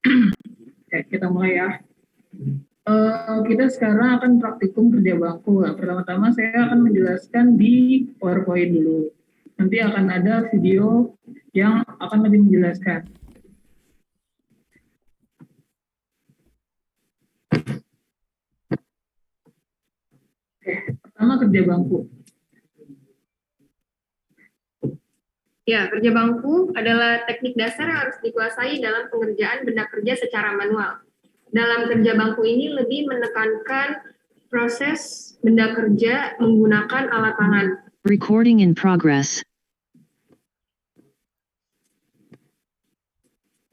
Oke, kita mulai ya. Kita sekarang akan praktikum kerja bangku. Nah, pertama-tama saya akan menjelaskan di PowerPoint dulu. Nanti akan ada video yang akan lebih menjelaskan. Oke, pertama kerja bangku. Ya, kerja bangku adalah teknik dasar yang harus dikuasai dalam pengerjaan benda kerja secara manual. Dalam kerja bangku ini lebih menekankan proses benda kerja menggunakan alat tangan. Recording in progress.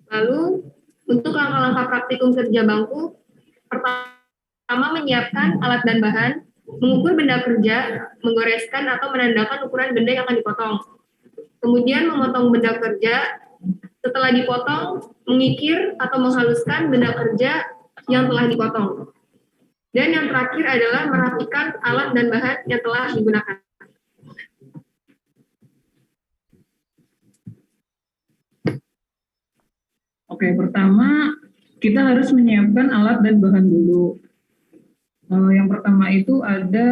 Lalu, untuk langkah-langkah praktikum kerja bangku, pertama menyiapkan alat dan bahan, mengukur benda kerja, menggoreskan atau menandakan ukuran benda yang akan dipotong. Kemudian memotong benda kerja, setelah dipotong, mengikir atau menghaluskan benda kerja yang telah dipotong. Dan yang terakhir adalah merapikan alat dan bahan yang telah digunakan. Oke, pertama kita harus menyiapkan alat dan bahan dulu. Yang pertama itu ada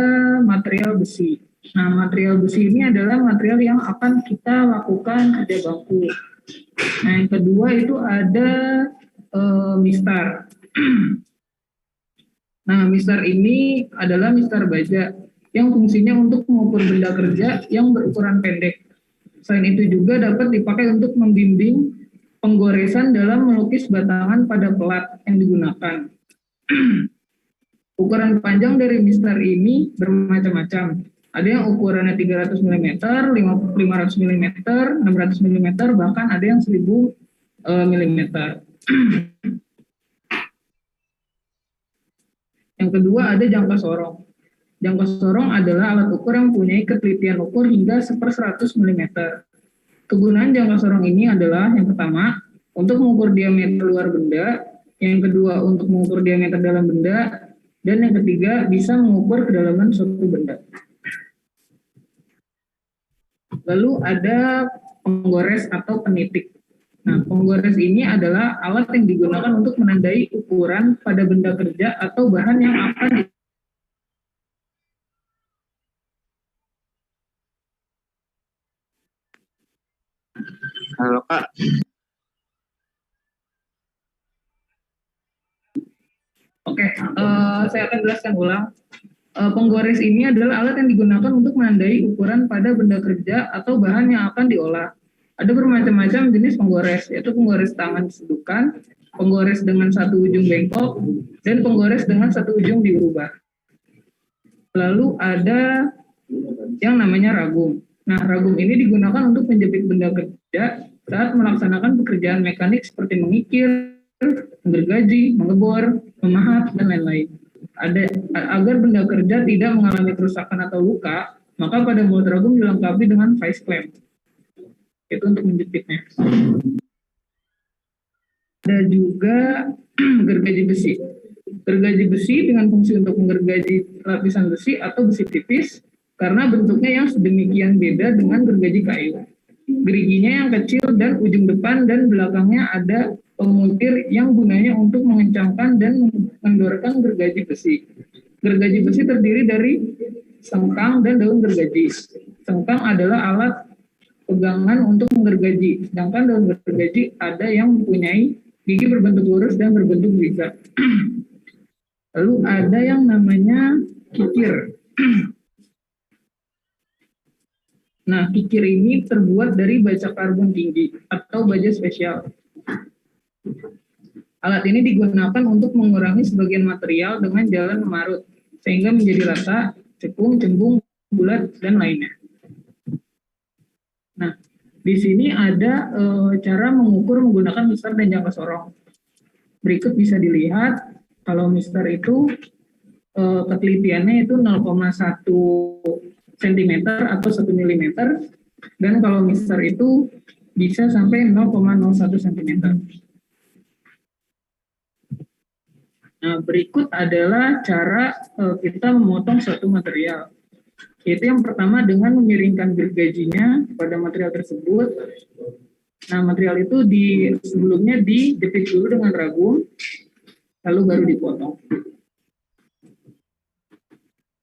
material besi. Nah, material besi ini adalah material yang akan kita lakukan kerja bangku. Nah, yang kedua itu ada mistar. Nah, mistar ini adalah mistar baja yang fungsinya untuk mengukur benda kerja yang berukuran pendek. Selain itu juga dapat dipakai untuk membimbing penggoresan dalam melukis batangan pada pelat yang digunakan. Ukuran panjang dari mistar ini bermacam-macam. Ada yang ukurannya 300 mm, 500 mm, 600 mm, bahkan ada yang 1000 mm. Yang kedua ada jangka sorong. Jangka sorong adalah alat ukur yang mempunyai ketelitian ukur hingga 1/100 mm. Kegunaan jangka sorong ini adalah yang pertama, untuk mengukur diameter luar benda, yang kedua untuk mengukur diameter dalam benda, dan yang ketiga bisa mengukur kedalaman suatu benda. Lalu ada penggores atau penitik. Nah, penggores ini adalah alat yang digunakan untuk menandai ukuran pada benda kerja atau bahan yang akan Halo Kak. Oke, saya akan jelaskan ulang. Penggores ini adalah alat yang digunakan untuk menandai ukuran pada benda kerja atau bahan yang akan diolah. Ada bermacam-macam jenis penggores, yaitu penggores tangan sedukan, penggores dengan satu ujung bengkok, dan penggores dengan satu ujung diubah. Lalu ada yang namanya ragum. Nah, ragum ini digunakan untuk menjepit benda kerja saat melaksanakan pekerjaan mekanik seperti mengikir, menggergaji, mengebor, memahat, dan lain-lain. Agar benda kerja tidak mengalami kerusakan atau luka, maka pada mulut ragum dilengkapi dengan vice clamp. Itu untuk menjepitnya. Ada juga gergaji besi. Gergaji besi dengan fungsi untuk menggergaji lapisan besi atau besi tipis karena bentuknya yang sedemikian beda dengan gergaji kayu. Geriginya yang kecil dan ujung depan dan belakangnya ada pemutir yang gunanya untuk mengencangkan dan mengendorkan gergaji besi. Gergaji besi terdiri dari sengkang dan daun gergaji. Sengkang adalah alat pegangan untuk menggergaji, sedangkan daun gergaji ada yang mempunyai gigi berbentuk lurus dan berbentuk zigzag. Lalu ada yang namanya kikir. Nah, kikir ini terbuat dari baja karbon tinggi atau baja spesial. Alat ini digunakan untuk mengurangi sebagian material dengan jalan memarut, sehingga menjadi rata, cekung, cembung, bulat, dan lainnya. Nah, di sini ada cara mengukur menggunakan mistar dan jangka sorong. Berikut bisa dilihat, kalau mistar itu ketelitiannya itu 0,1 cm atau 1 mm, dan kalau mistar itu bisa sampai 0,01 cm. Nah, berikut adalah cara kita memotong suatu material. Yaitu yang pertama dengan memiringkan gergajinya pada material tersebut, Nah, material itu sebelumnya dijepit dulu dengan ragum, lalu baru dipotong.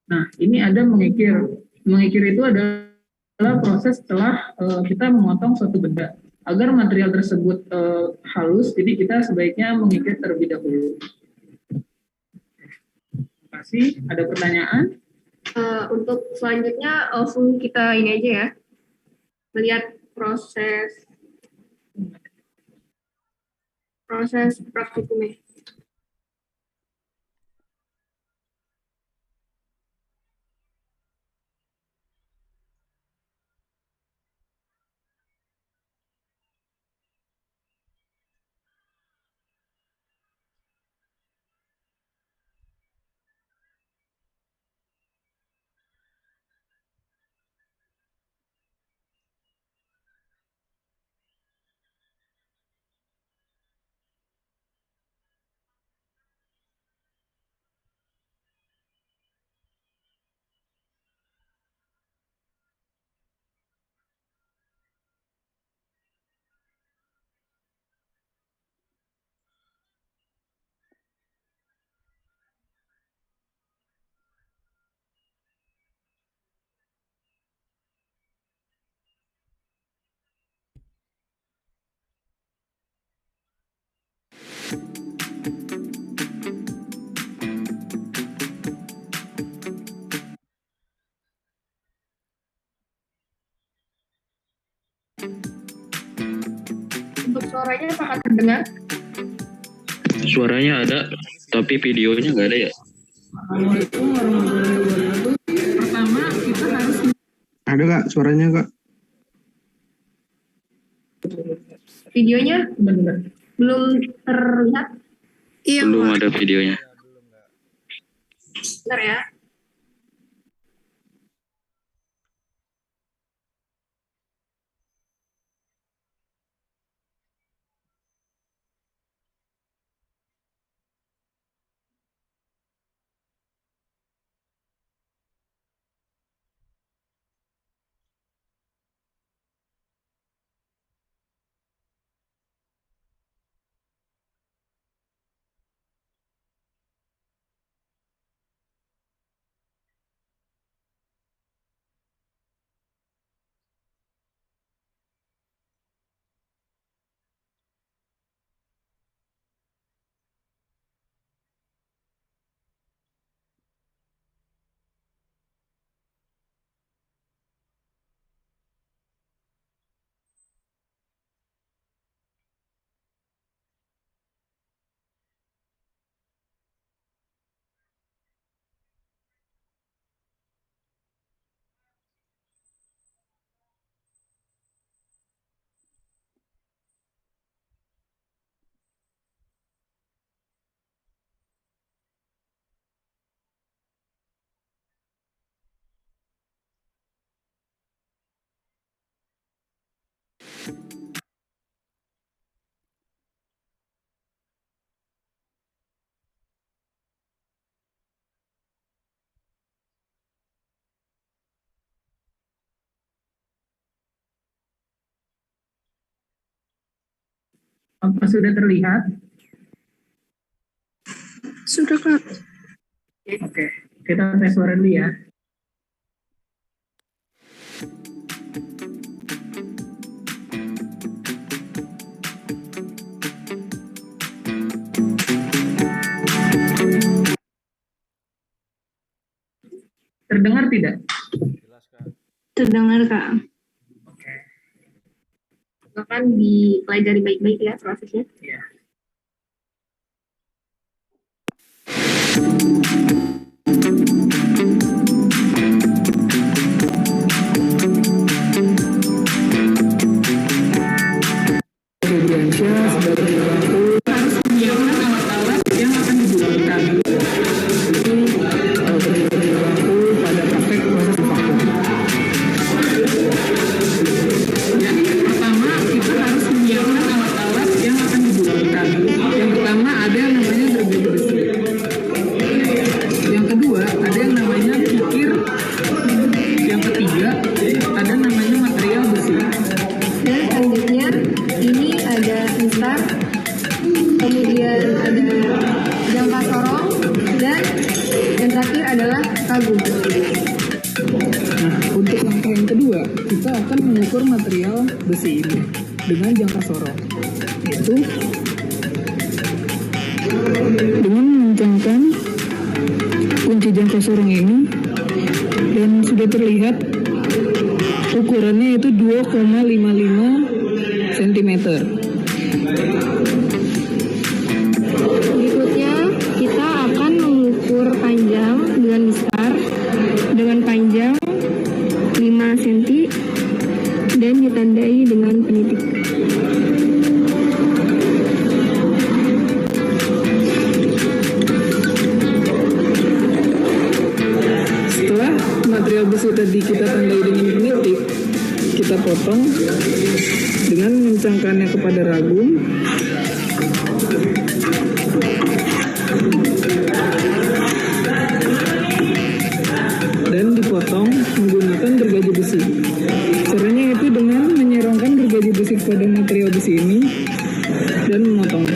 Nah, ini ada mengikir. Mengikir itu adalah proses setelah kita memotong suatu benda. Agar material tersebut halus, jadi kita sebaiknya mengikir terlebih dahulu. Terima kasih. Ada pertanyaan? Untuk selanjutnya langsung kita ini aja ya, melihat proses praktikumnya. Untuk suaranya sangat terdengar. Suaranya ada, tapi videonya nggak ada ya? Assalamualaikum warahmatullahi wabarakatuh. Pertama, kita harus... Ada Kak, suaranya Kak? Videonya Benar. belum terlihat. Iya, Belum ada videonya. Bentar ya. Apa sudah terlihat? sudah Kak. Oke, kita tes suara dulu ya. Terdengar tidak? Terdengar Kak. Oke. Silakan dipelajari baik-baik ya prosesnya. Ya. Rudiansyah sebagai pelaku harus menyiapkan alat-alat yang akan digunakan. Itu berlaku pada praktek proses vakum. Jadi pertama kita harus menyiapkan alat-alat yang akan digunakan. Yang pertama ada yang namanya gergaji besi. Yang kedua ada akan mengukur material besi ini dengan jangka sorong, yaitu dengan mengencangkan kunci jangka sorong ini, dan sudah terlihat ukurannya itu 2,55 cm. Berikutnya, kita akan mengukur panjang dengan mistar dengan panjang 5 cm dan ditandai dengan penitik. Setelah material besi tadi kita tandai dengan penitik, kita potong dengan mengencangkannya kepada ragum. Dan dipotong menggunakan gergaji besi. Caranya itu dengan menyerongkan gergaji besi kepada material besi ini dan memotong.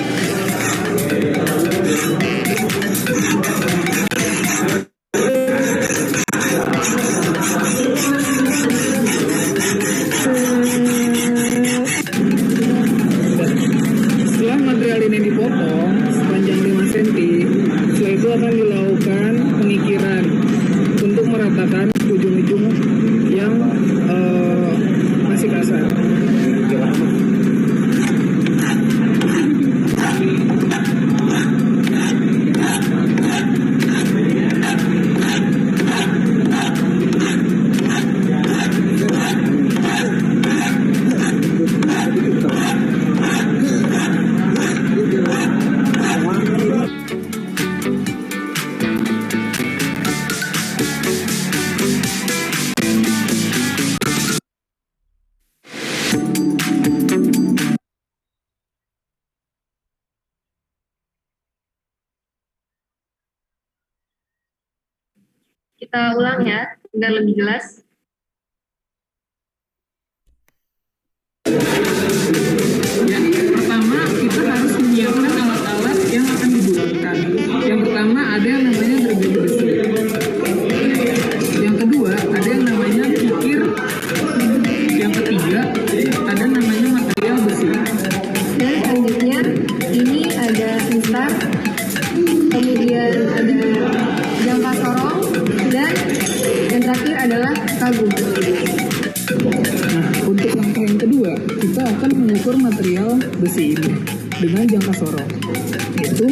Setelah material ini dipotong sepanjang 5 cm, setelah itu akan dilakukan pengikiran untuk meratakan ujung-ujung yang masih kasar. Kita ulang ya, biar lebih jelas. Pertama, kita harus menyiapkan alat-alat yang akan digunakan. Yang pertama ada yang namanya gergaji besi. Yang kedua ada yang namanya kikir. Yang ketiga ada namanya material besi. Dan selanjutnya, ini ada mistar, kemudian ada jangka sorong, dan yang terakhir adalah ragum. Nah, untuk langkah yang kedua, kita akan mengukur material besi ini dengan jangka sorong, yaitu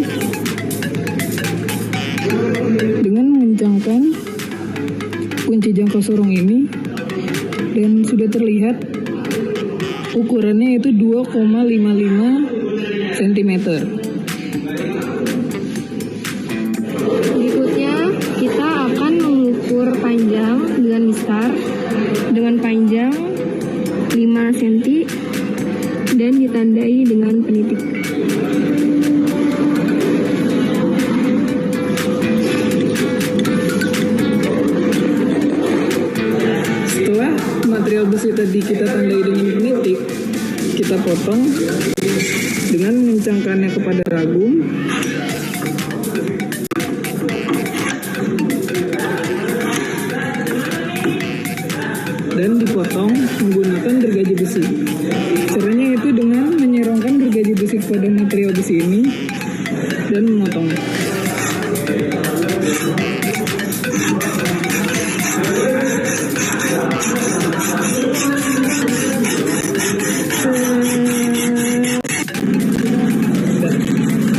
dengan mengencangkan kunci jangka sorong ini, dan sudah terlihat ukurannya itu 2,55 cm. Berikutnya, kita akan mengukur panjang dengan mistar dengan panjang 5 cm dan ditandai dengan penitik. Setelah material besi tadi kita tandai dengan penitik, kita potong dengan mengencangkannya kepada ragum. Dan dipotong menggunakan gergaji besi. Caranya itu dengan menyerongkan gergaji besi kepada material besi ini dan memotong.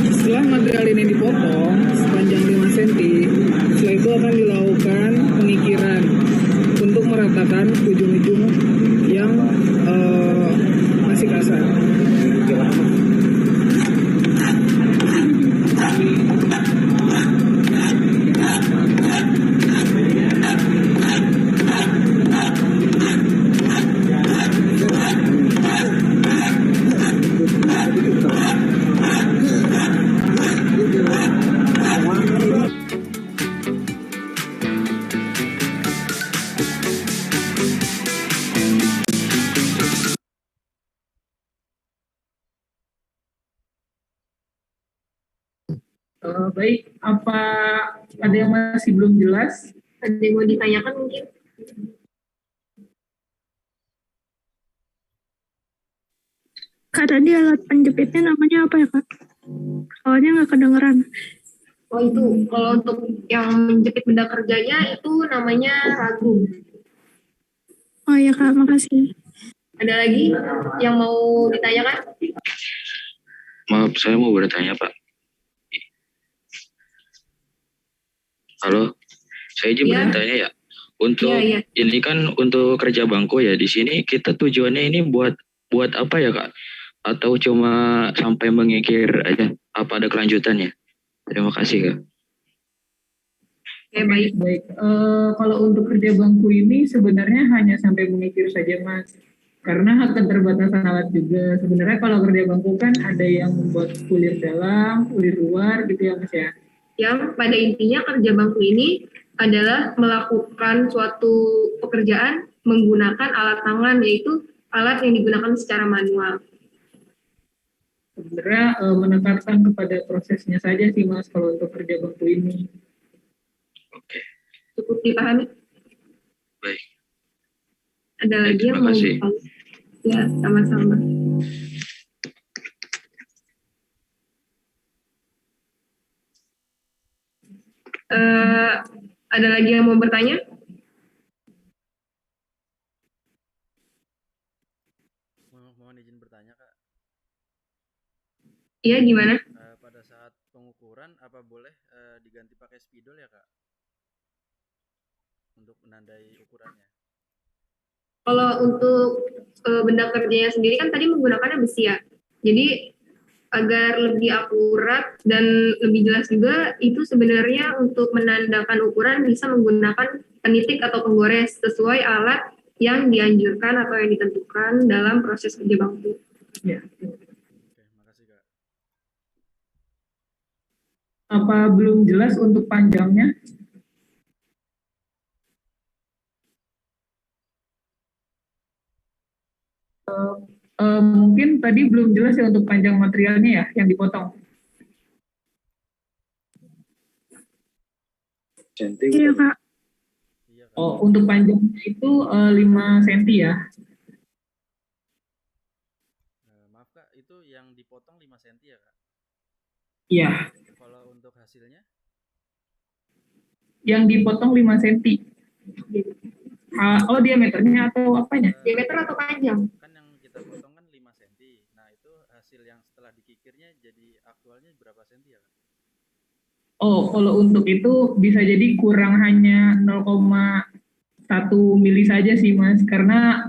Setelah material ini dipotong sepanjang 5 cm, setelah itu akan dilakukan pengikiran untuk meratakan ujung-ujung yang masih kasar. Baik, apa ada yang masih belum jelas? Ada yang mau ditanyakan mungkin? Kak, tadi alat penjepitnya namanya apa ya, Kak? Soalnya nggak kedengeran. Oh itu, kalau untuk yang menjepit benda kerjanya itu namanya ragum. Oh iya, Kak, makasih. Ada lagi yang mau ditanyakan? Maaf, saya mau bertanya, Pak. Halo, saya izin Iya. bertanya ya. Untuk Iya. ini kan untuk kerja bangku ya. Di sini kita tujuannya ini buat apa ya, Kak? Atau cuma sampai mengikir aja? Apa ada kelanjutannya? Terima kasih, Kak. Oke, baik. Baik, kalau untuk kerja bangku ini sebenarnya hanya sampai mengikir saja, Mas. Karena hak keterbatasan alat juga. Sebenarnya kalau kerja bangku kan ada yang membuat kulir dalam, kulir luar gitu ya, Mas ya. Yang pada intinya kerja bangku ini adalah melakukan suatu pekerjaan menggunakan alat tangan, yaitu alat yang digunakan secara manual. Sebenarnya menekankan kepada prosesnya saja sih, Mas, kalau untuk kerja bangku ini. Oke, Cukup dipahami? baik. Ada lagi yang Terima mau kasih. bertanya? Ya, sama-sama. Ada lagi yang mau bertanya? Mohon izin bertanya, Kak. Iya, gimana? Pada saat pengukuran apa boleh diganti pakai spidol ya, Kak? Untuk menandai ukurannya. Kalau untuk benda kerjanya sendiri kan tadi menggunakannya besi ya. Jadi agar lebih akurat dan lebih jelas juga, itu sebenarnya untuk menandakan ukuran bisa menggunakan penitik atau penggores sesuai alat yang dianjurkan atau yang ditentukan dalam proses kerja bangku. Ya. Oke, makasih, Kak. Apa belum jelas untuk panjangnya? Mungkin tadi belum jelas ya untuk panjang materialnya ya yang dipotong. Iya, Kak. Iya, Kak. Oh, untuk panjangnya itu 5 cm ya. Maaf, Kak, itu yang dipotong 5 cm ya, Kak? Iya, Kalau untuk hasilnya? yang dipotong 5 cm. Oh, diameternya atau apanya? Diameter atau panjang? Kan yang kita potong kan 5 cm. Nah, itu hasil yang setelah dikikirnya jadi aktualnya berapa cm ya, Kak? Oh, kalau untuk itu bisa jadi kurang hanya 0,1 mili saja sih, Mas. Karena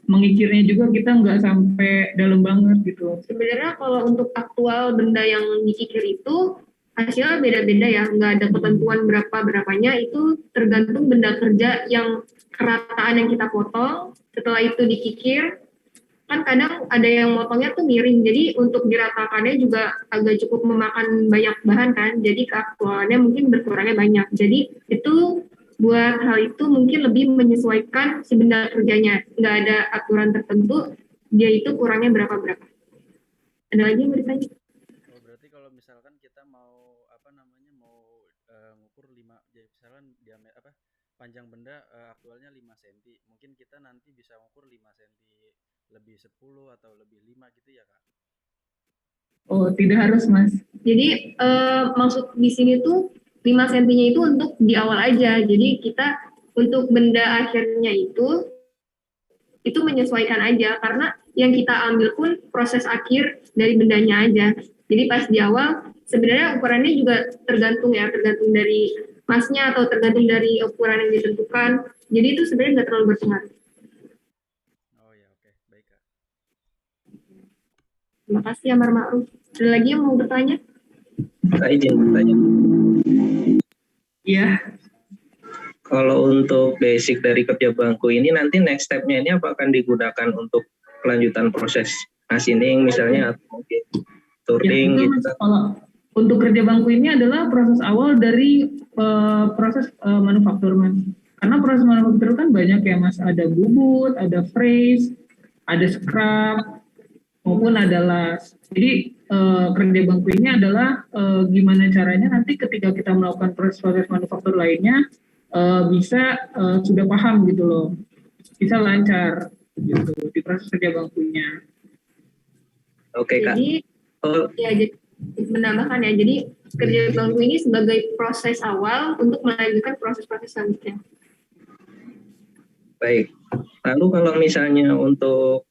mengikirnya juga kita nggak sampai dalam banget gitu. Sebenarnya kalau untuk aktual benda yang dikikir itu hasilnya beda-beda ya, nggak ada ketentuan berapa-berapanya, itu tergantung benda kerja yang kerataan yang kita potong, setelah itu dikikir, kan kadang ada yang motongnya tuh miring, jadi untuk diratakannya juga agak cukup memakan banyak bahan kan, jadi keaktualannya mungkin berkurangnya banyak. Jadi itu buat hal itu mungkin lebih menyesuaikan si benda kerjanya, nggak ada aturan tertentu, dia itu kurangnya berapa-berapa. Ada lagi yang mau ditanya? Oh, berarti kalau misalkan kita mau ngukur 5, jadi misalkan diameter panjang benda aktualnya 5 cm. Mungkin kita nanti bisa ngukur 5 cm lebih 10 atau lebih 5 gitu ya, Kak? Oh, tidak harus, Mas. Jadi maksud di sini tuh 5 cm-nya itu untuk di awal aja. Jadi kita untuk benda akhirnya itu menyesuaikan aja, karena yang kita ambil pun proses akhir dari bendanya aja. Jadi pas di awal sebenarnya ukurannya juga tergantung dari masnya atau tergantung dari ukuran yang ditentukan. Jadi itu sebenarnya nggak terlalu berpengaruh. Oh ya, oke. Baik, Kak. Terima kasih Amar Ma'ruf. Ada lagi yang mau bertanya? Kak, izin bertanya. Iya. Kalau untuk basic dari kerja bangku ini nanti next step-nya ini apa akan digunakan untuk kelanjutan proses machining misalnya atau mungkin turning Ya, gitu? kalau untuk kerja bangku ini adalah proses awal dari proses manufaktur, Mas. Karena proses manufaktur kan banyak ya, Mas. Ada bubut, ada freeze, ada scrap, maupun ada las. Jadi kerja bangku ini adalah gimana caranya nanti ketika kita melakukan proses manufaktur lainnya bisa sudah paham gitu loh, bisa lancar gitu di proses kerja bangkunya. Oke Kak. Jadi Oh, ya jadi menambahkan ya, jadi kerja bangku ini sebagai proses awal untuk melanjutkan proses-proses selanjutnya. baik. Lalu kalau misalnya untuk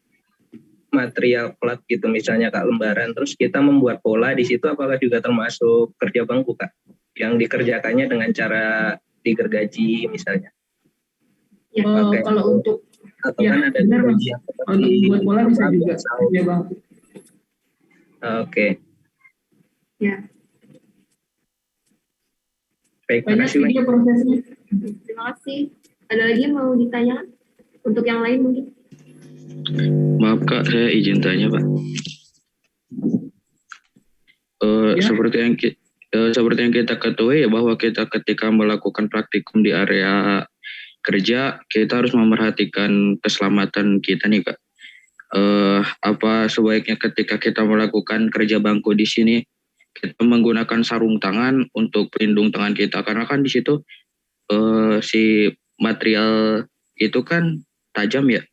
material plat gitu misalnya Kak, lembaran, terus kita membuat pola di situ, apakah juga termasuk kerja bangku Kak? Yang dikerjakannya dengan cara digergaji misalnya? Ya, Pakai Kalau untuk atau ya, kan ada benar, Mas. gergaji yang untuk seperti buat bola bisa juga Saus. kerja bangku. Oke, ya. baik, Banyak makasih sih Mas. dia prosesnya. Terima kasih. Ada lagi yang mau ditanyakan? Untuk yang lain mungkin? Maaf Kak, saya izin tanya Pak. Ya. Seperti yang kita ketahui ya, bahwa kita ketika melakukan praktikum di area kerja, kita harus memerhatikan keselamatan kita nih Kak. Apa sebaiknya ketika kita melakukan kerja bangku di sini kita menggunakan sarung tangan untuk pelindung tangan kita, karena kan di situ si material itu kan tajam ya.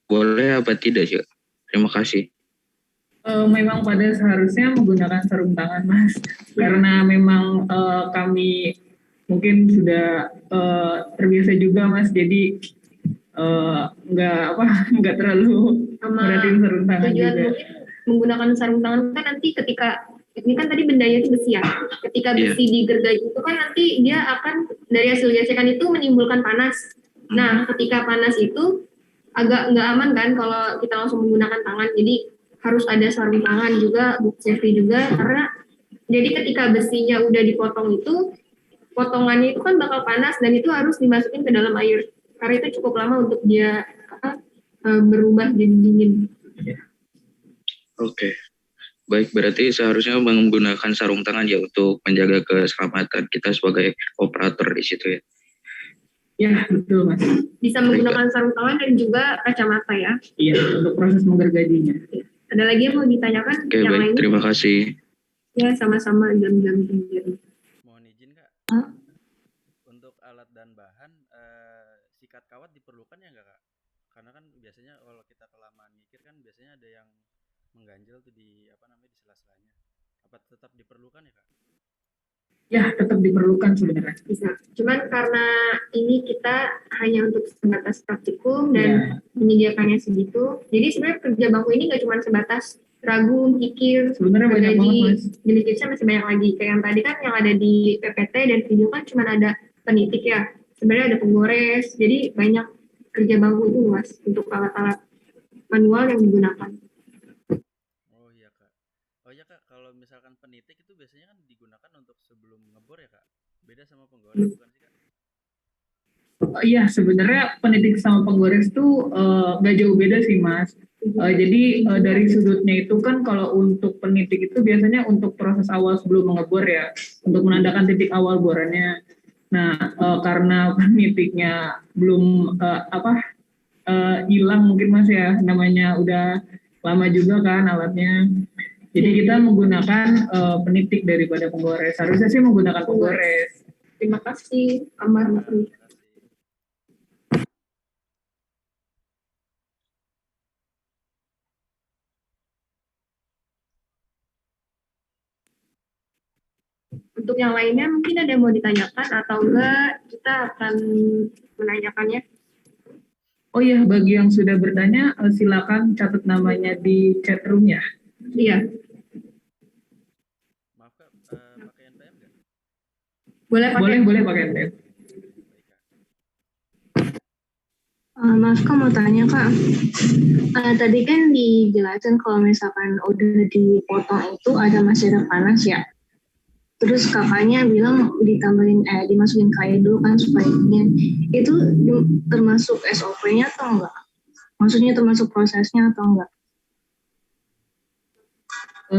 Boleh apa tidak sih? Terima kasih. Memang pada seharusnya menggunakan sarung tangan, Mas, karena memang kami mungkin sudah terbiasa juga, Mas, jadi nggak terlalu merhatiin sarung tangan Tujuan juga. mungkin menggunakan sarung tangan kan nanti ketika ini kan tadi bendanya itu besi ya. Ketika besi digergaji itu kan nanti dia akan dari hasil gesekan itu menimbulkan panas. Nah, ketika panas itu agak nggak aman kan kalau kita langsung menggunakan tangan. Jadi harus ada sarung tangan juga, book safety juga, karena jadi ketika besinya udah dipotong itu, potongannya itu kan bakal panas dan itu harus dimasukin ke dalam air. Karena itu cukup lama untuk dia berubah jadi dingin. Oke. Baik, berarti seharusnya menggunakan sarung tangan ya untuk menjaga keselamatan kita sebagai operator di situ ya. Ya, betul, Mas. Bisa menggunakan sarung tangan dan juga kacamata ya. Iya, untuk proses menggergajinya. Ada lagi yang mau ditanyakan? Oke, yang baik. lain? Terima kasih. Ya, sama-sama jam-jam sendiri. Mohon izin Kak. Untuk alat dan bahan, sikat kawat diperlukan ya nggak Kak? Karena kan biasanya kalau kita kelamaan mikir kan biasanya ada yang mengganjal tuh di di sela-selanya. Apa tetap diperlukan ya Kak? Ya, tetap diperlukan sebenarnya. Bisa. Cuman karena ini kita hanya untuk sebatas praktikum dan menyediakannya segitu. Jadi sebenarnya kerja bangku ini nggak cuma sebatas ragu, pikir, Sebenarnya banyak banget, gergaji, Mas. jenis-jenisnya masih banyak lagi. Kayak yang tadi kan yang ada di PPT dan video kan cuma ada penitik ya. Sebenarnya ada penggores. Jadi banyak kerja bangku itu luas untuk alat-alat manual yang digunakan. Oh iya Kak. Oh iya Kak, kalau misalkan penitik itu biasanya kan digunakan untuk sebelum ngebor ya Kak? Beda sama penggores bukan sih Kak? Iya, sebenarnya penitik sama penggores tuh nggak jauh beda sih, Mas. Jadi dari sudutnya itu kan kalau untuk penitik itu biasanya untuk proses awal sebelum mengebor ya, untuk menandakan titik awal borannya. Nah, karena penitiknya belum hilang mungkin Mas ya, namanya udah lama juga kan alatnya. Jadi kita menggunakan penitik daripada penggores. Harusnya sih menggunakan penggores. Terima kasih, Amar Makri. Untuk yang lainnya mungkin ada yang mau ditanyakan atau enggak kita akan menanyakannya. Oh iya, bagi yang sudah bertanya silakan catat namanya di chat room ya. Iya, Maaf Kak, pakai NPM nggak? boleh pakai. Boleh pakai NPM. Maaf Kak, mau tanya Kak. Tadi kan dijelasin kalau misalkan udah dipotong itu masih ada panas ya. Terus kakaknya bilang dimasukin ke air dulu kan supaya dingin. Itu termasuk SOP-nya atau enggak? Maksudnya termasuk prosesnya atau enggak?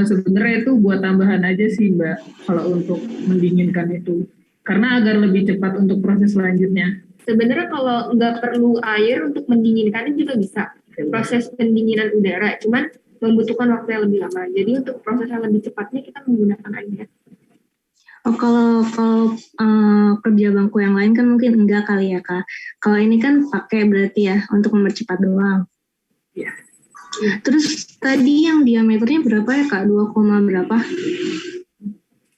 Sebenarnya itu buat tambahan aja sih Mbak, kalau untuk mendinginkan itu. Karena agar lebih cepat untuk proses selanjutnya. Sebenarnya kalau nggak perlu air untuk mendinginkannya juga bisa. Proses pendinginan udara, cuman membutuhkan waktu yang lebih lama. Jadi untuk proses yang lebih cepatnya kita menggunakan air. Oh, kalau kerja bangku yang lain kan mungkin enggak kali ya Kak. Kalau ini kan pakai berarti ya untuk mempercepat doang. Iya. Terus tadi yang diameternya berapa ya Kak? 2, berapa?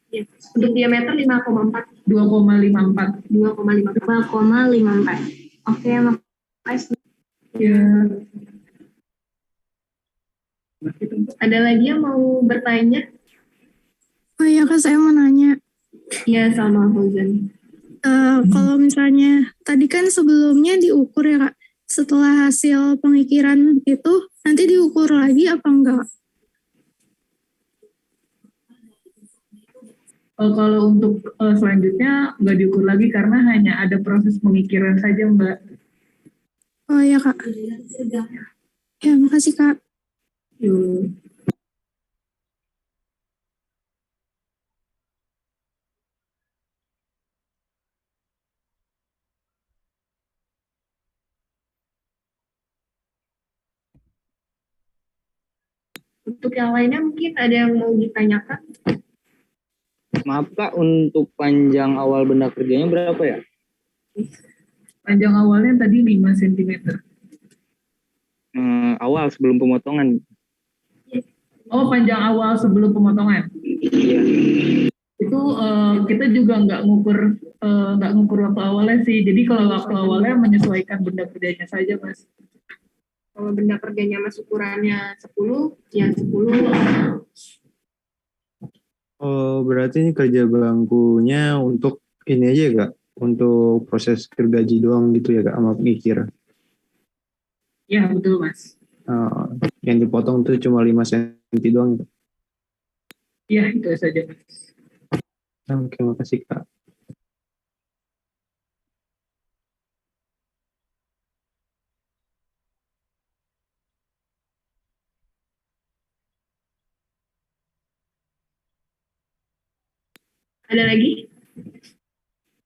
Ya. Untuk diameter 5,4. 2,54. 2,54. 2,54. Oke, makasih. Ya. Ada lagi yang mau bertanya? Oh iya Kak, saya mau nanya. Ya, sama Fauzan. Kalau misalnya tadi kan sebelumnya diukur ya Kak, setelah hasil pengikiran itu nanti diukur lagi apa enggak? Kalau untuk selanjutnya nggak diukur lagi karena hanya ada proses pengikiran saja, Mbak. Oh iya Kak. Ya, makasih Kak. Yuk. Untuk yang lainnya mungkin ada yang mau ditanyakan? Maaf Kak, untuk panjang awal benda kerjanya berapa ya? Panjang awalnya tadi 5 cm. Awal sebelum pemotongan. Oh, panjang awal sebelum pemotongan. Iya. Itu kita juga nggak ngukur waktu awalnya sih. Jadi kalau waktu awalnya menyesuaikan benda kerjanya saja, Mas. Kalau benda kerjanya mas ukurannya 10, ya 10. Oh, berarti ini kerja bangkunya untuk ini aja ya Kak? Untuk proses gergaji doang gitu ya Kak, sama pengikir. Ya, betul, Mas. Yang dipotong tuh cuma 5 cm doang. Ya, itu saja, Mas. Oke, makasih Kak. Ada lagi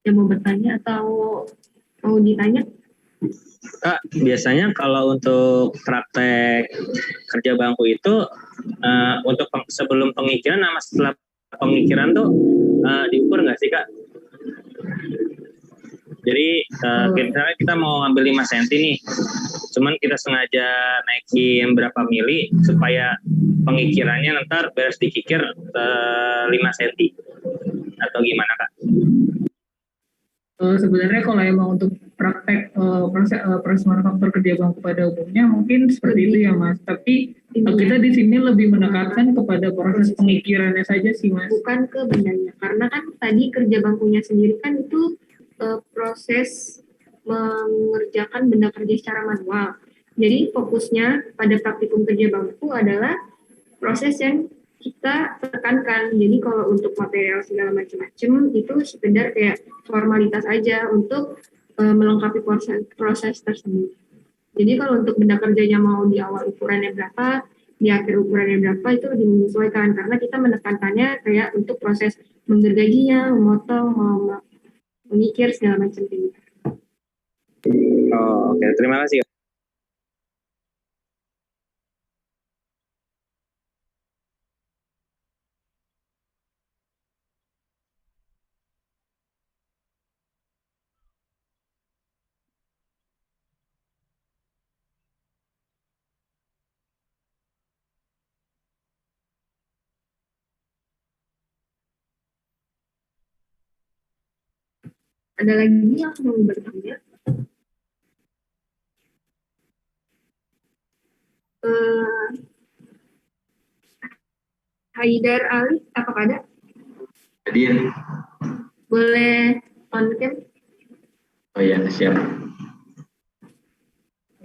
yang mau bertanya atau mau ditanya? Kak, biasanya kalau untuk praktek kerja bangku itu untuk sebelum pengikiran sama setelah pengikiran tuh diukur nggak sih Kak? Jadi misalnya kita mau ngambil 5 cm nih, cuman kita sengaja naikin berapa mili supaya pengikirannya ntar beres dikikir 5 cm atau gimana Kak? Sebenarnya kalau emang untuk praktek proses manufaktur kerja bangku pada umumnya mungkin seperti itu ya, Mas. Tapi kita di sini lebih menekankan kepada proses pengikirannya saja sih, Mas. Bukan ke bendanya, karena kan tadi kerja bangkunya sendiri kan itu proses mengerjakan benda kerja secara manual. Jadi fokusnya pada praktikum kerja bangku adalah proses yang kita tekankan. Jadi kalau untuk material segala macam-macam itu sekedar kayak formalitas aja untuk melengkapi proses tersebut. Jadi kalau untuk benda kerjanya mau di awal ukurannya berapa, di akhir ukurannya berapa itu lebih menyesuaikan karena kita menekankannya kayak untuk proses menggergajinya, memotong, memikir segala macam gitu. Oh, oke. Terima kasih. Ada lagi yang mau bertanya? Haidar Ali, apakah ada? Hadir. Boleh on cam? Oh iya, siap.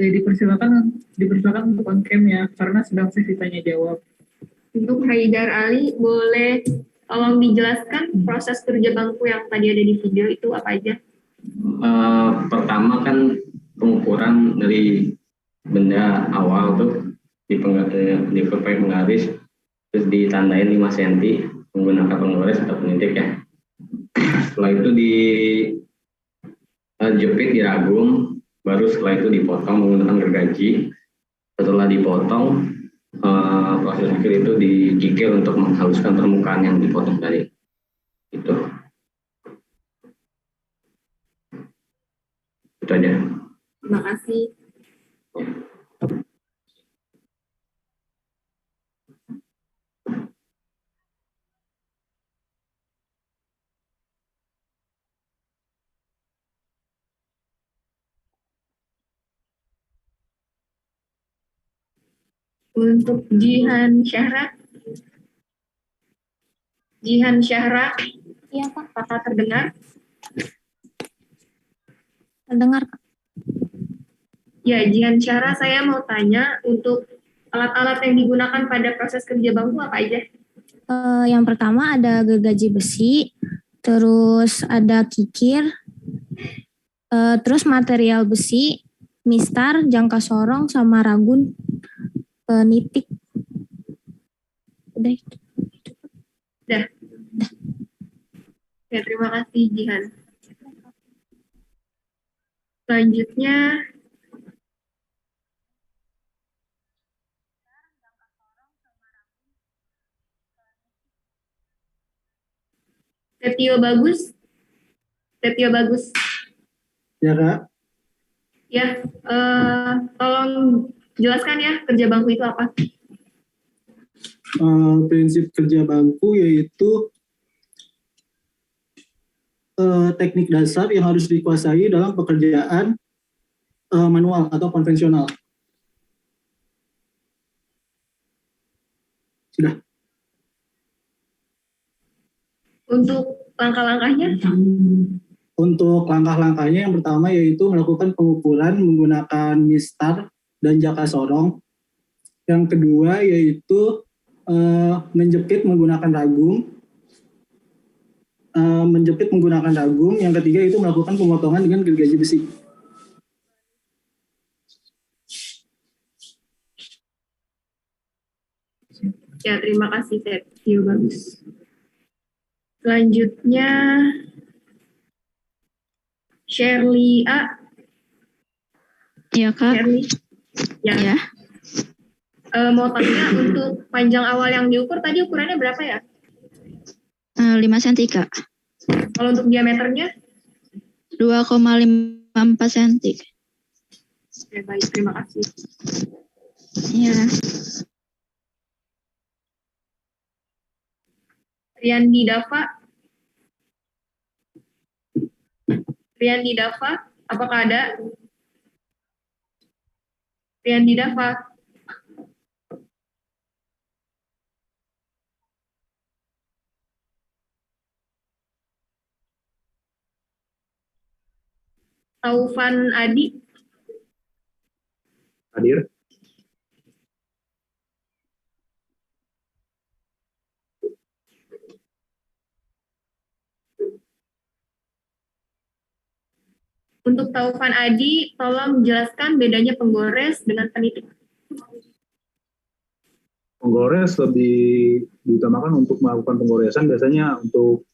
Jadi dipersilakan untuk on cam ya, karena sedang sesi tanya jawab. Untuk Haidar Ali, boleh tolong dijelaskan proses kerja bangku yang tadi ada di video itu apa aja? Pertama kan pengukuran dari benda awal tuh di penggaris, terus ditandain 5 cm menggunakan penggores atau penitik ya. Setelah itu dijepit, diragum, baru setelah itu dipotong menggunakan gergaji. Setelah dipotong, proses akhir itu dikikir untuk menghaluskan permukaan yang dipotong tadi. Itu aja. Terima kasih. Untuk Jihan Syahra. Jihan Syahra. Iya, Kak. Apakah terdengar? Terdengar, Kak. Ya, Jihan Syahra, saya mau tanya untuk alat-alat yang digunakan pada proses kerja bangku apa aja? Yang pertama ada gergaji besi, terus ada kikir, terus material besi, mistar, jangka sorong, sama ragun, penitik. Udah itu. Udah. Ya, terima kasih Jihan. Selanjutnya, Setio Bagus. Setio Bagus. Ya, Kak. Ya, tolong jelaskan ya kerja bangku itu apa? Prinsip kerja bangku yaitu teknik dasar yang harus dikuasai dalam pekerjaan manual atau konvensional. Sudah. Untuk langkah-langkahnya? Untuk langkah-langkahnya yang pertama yaitu melakukan pengukuran menggunakan mistar dan jaka sorong. Yang kedua yaitu menjepit menggunakan ragung. Yang ketiga itu melakukan pemotongan dengan gergaji besi. Ya, terima kasih Setio Bagus. Selanjutnya, Shirley A. Iya, Kak. Shirley. Ya. Mau tanya untuk panjang awal yang diukur tadi ukurannya berapa ya? 5 cm, Kak. Kalau untuk diameternya? 2,54 cm. Oke, baik. Terima kasih. Iya. Riyandi Dava. Riyandi Dava, apakah ada? Riyandi Dava. Taufan Adi. Hadir. Untuk Taufan Adi, tolong jelaskan bedanya penggores dengan penitik. Penggores lebih diutamakan untuk melakukan penggoresan, biasanya untuk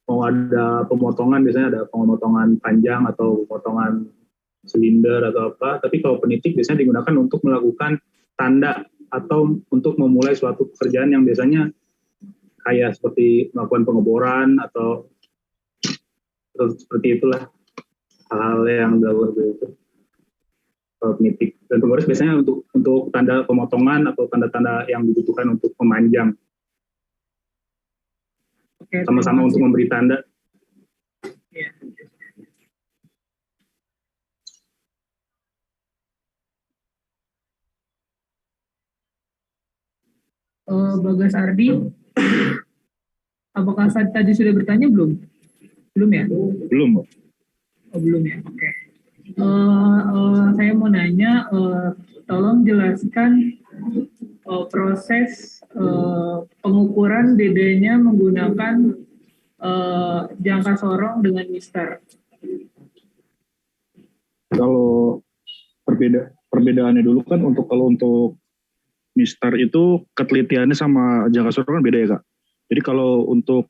mau ada pemotongan, biasanya ada pemotongan panjang atau pemotongan silinder atau apa. Tapi kalau penitik biasanya digunakan untuk melakukan tanda atau untuk memulai suatu pekerjaan yang biasanya kayak seperti melakukan pengeboran atau seperti itulah, hal-hal yang dilakukan itu. Penitik dan penggores biasanya untuk tanda pemotongan atau tanda-tanda yang dibutuhkan untuk memanjang. Oke, sama-sama untuk memberi tanda. Ya. Bagas Ardi, apakah tadi sudah bertanya belum? Belum ya? Belum. Oh, belum ya, oke. Saya mau nanya, tolong jelaskan proses pengukuran DD-nya menggunakan jangka sorong dengan mistar. Kalau perbedaannya dulu kan kalau untuk mistar itu ketelitiannya sama jangka sorong kan beda ya, Kak. Jadi kalau untuk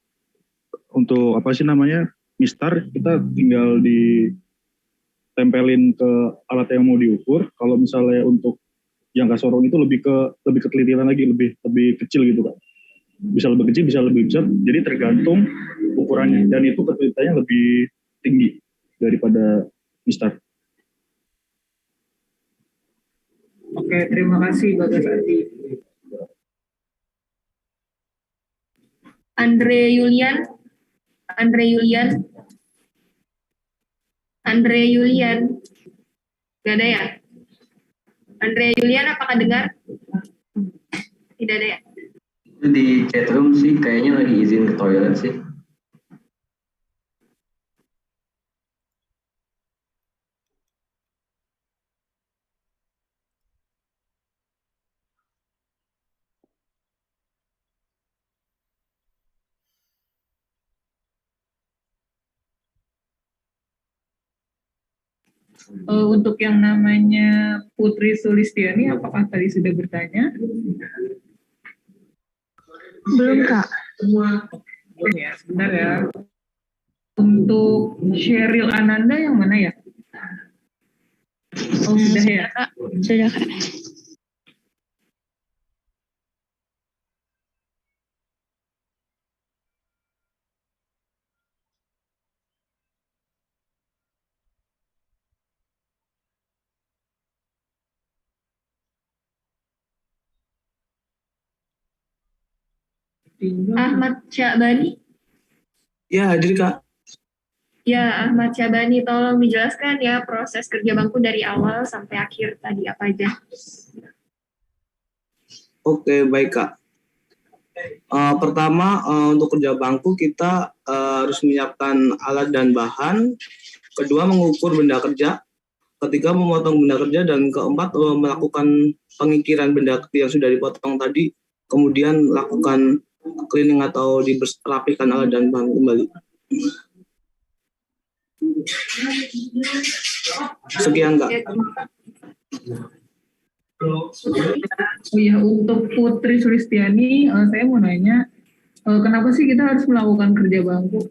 apa sih namanya mistar, kita tinggal ditempelin ke alat yang mau diukur. Kalau misalnya untuk jangka sorong itu lebih ketelitian lagi, lebih kecil gitu, Kak. Bisa lebih kecil, bisa lebih besar. Jadi tergantung ukurannya, dan itu ketelitiannya lebih tinggi daripada mistar. Oke, terima kasih Bagas Ardi. Andre Yulian. Gak ada ya? Andre Yulian, apakah dengar? Tidak ada ya? Itu di chatroom sih kayaknya lagi izin ke toilet sih. Untuk yang namanya Putri Sulistiani, apakah tadi sudah bertanya? Belum, Kak. Belum ya, sebentar ya. Untuk Sheryl Ananda yang mana ya? Oh, sudah ya? Sudah, Kak. Ahmad Syabani. Ya, hadir Kak. Ya, Ahmad Syabani, tolong dijelaskan ya proses kerja bangku dari awal sampai akhir tadi apa aja. Oke, baik Kak. Pertama, untuk kerja bangku kita harus menyiapkan alat dan bahan. Kedua, mengukur benda kerja. Ketiga, memotong benda kerja. Dan keempat, melakukan pengikiran benda yang sudah dipotong tadi. Kemudian lakukan cleaning atau dirapikan alat dan bahan kembali. Sekian Kak. Oh ya, untuk Putri Sulistiani, saya mau nanya, kenapa sih kita harus melakukan kerja bangku?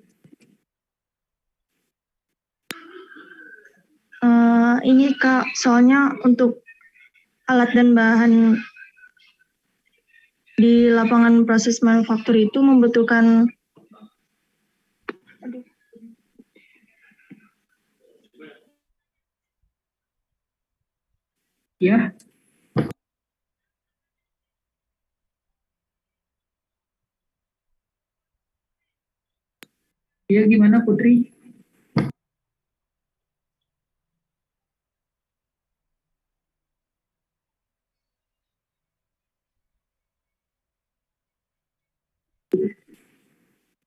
Ini Kak, soalnya untuk alat dan bahan di lapangan proses manufaktur itu membutuhkan Ya. Ya, gimana Putri?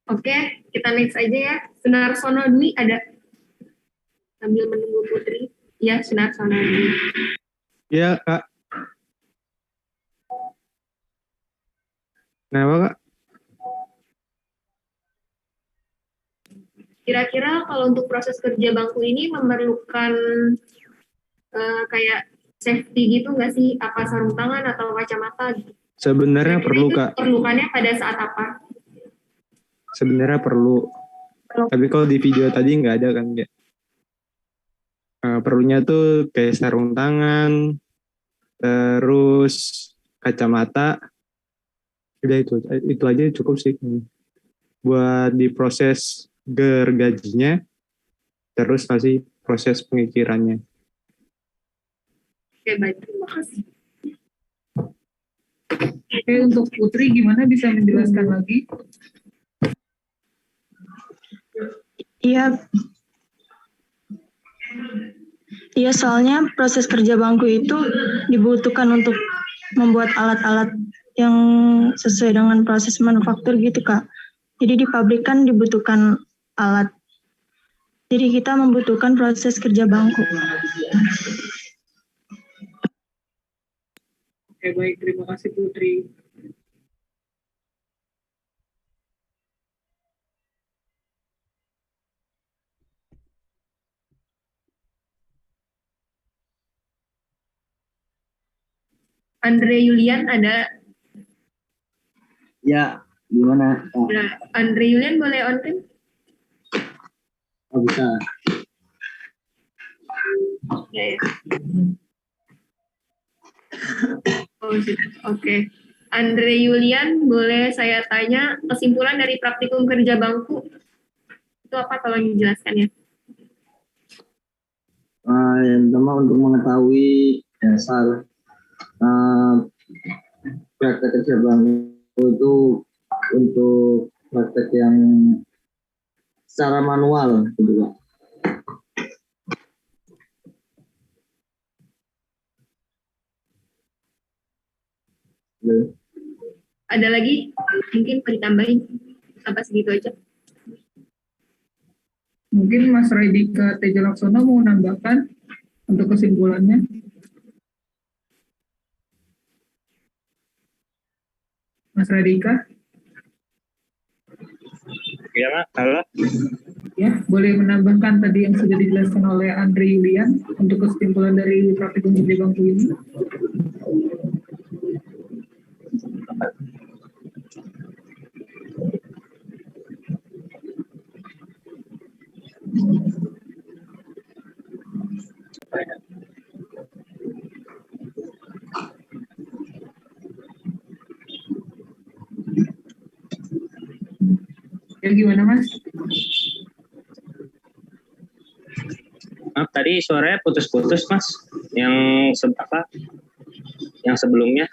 Oke, kita next aja ya. Sunarsono Dwi ada? Sambil menunggu Putri. Ya, Sunarsono Dwi. Ya, Kak. Kenapa, Kak? Kira-kira kalau untuk proses kerja bangku ini memerlukan kayak safety gitu nggak sih? Apa sarung tangan atau kacamata gitu? Sebenarnya perlu, Kak. Perlukannya pada saat apa? Sebenarnya perlu. Tapi kalau di video tadi nggak ada kan, ya. Perlunya tuh kayak sarung tangan, terus kacamata. Udah itu aja cukup sih. Buat diproses gergajinya, terus kasih proses pengikirannya. Oke, baik. Terima kasih. Oke, untuk Putri gimana bisa menjelaskan lagi? Iya. Iya, soalnya proses kerja bangku itu dibutuhkan untuk membuat alat-alat yang sesuai dengan proses manufaktur gitu, Kak. Jadi di pabrik kan dibutuhkan alat. Jadi kita membutuhkan proses kerja bangku. Oke, baik. Terima kasih Putri. Andre Yulian ada? Ya, gimana? Nah, Andre Yulian boleh on cam? Oh, bisa. Ya, ya. Oh, oke. Andre Yulian, boleh saya tanya kesimpulan dari praktikum kerja bangku itu apa kalau dijelaskan ya? Yang pertama untuk mengetahui dasar praktek kerja bangku itu untuk praktek yang secara manual gitu Pak. Ada lagi? Mungkin mau ditambahin? Apa segitu aja? Mungkin Mas Redika Teja Laksono mau menambahkan untuk kesimpulannya. Mas Radika? Ya, Mak. Halo. Ya, boleh menambahkan tadi yang sudah dijelaskan oleh Andri Yulian untuk kesimpulan dari praktikum kerja bangku ini? Ya, gimana Mas? Maaf, tadi suaranya putus-putus, Mas. Yang sebelumnya.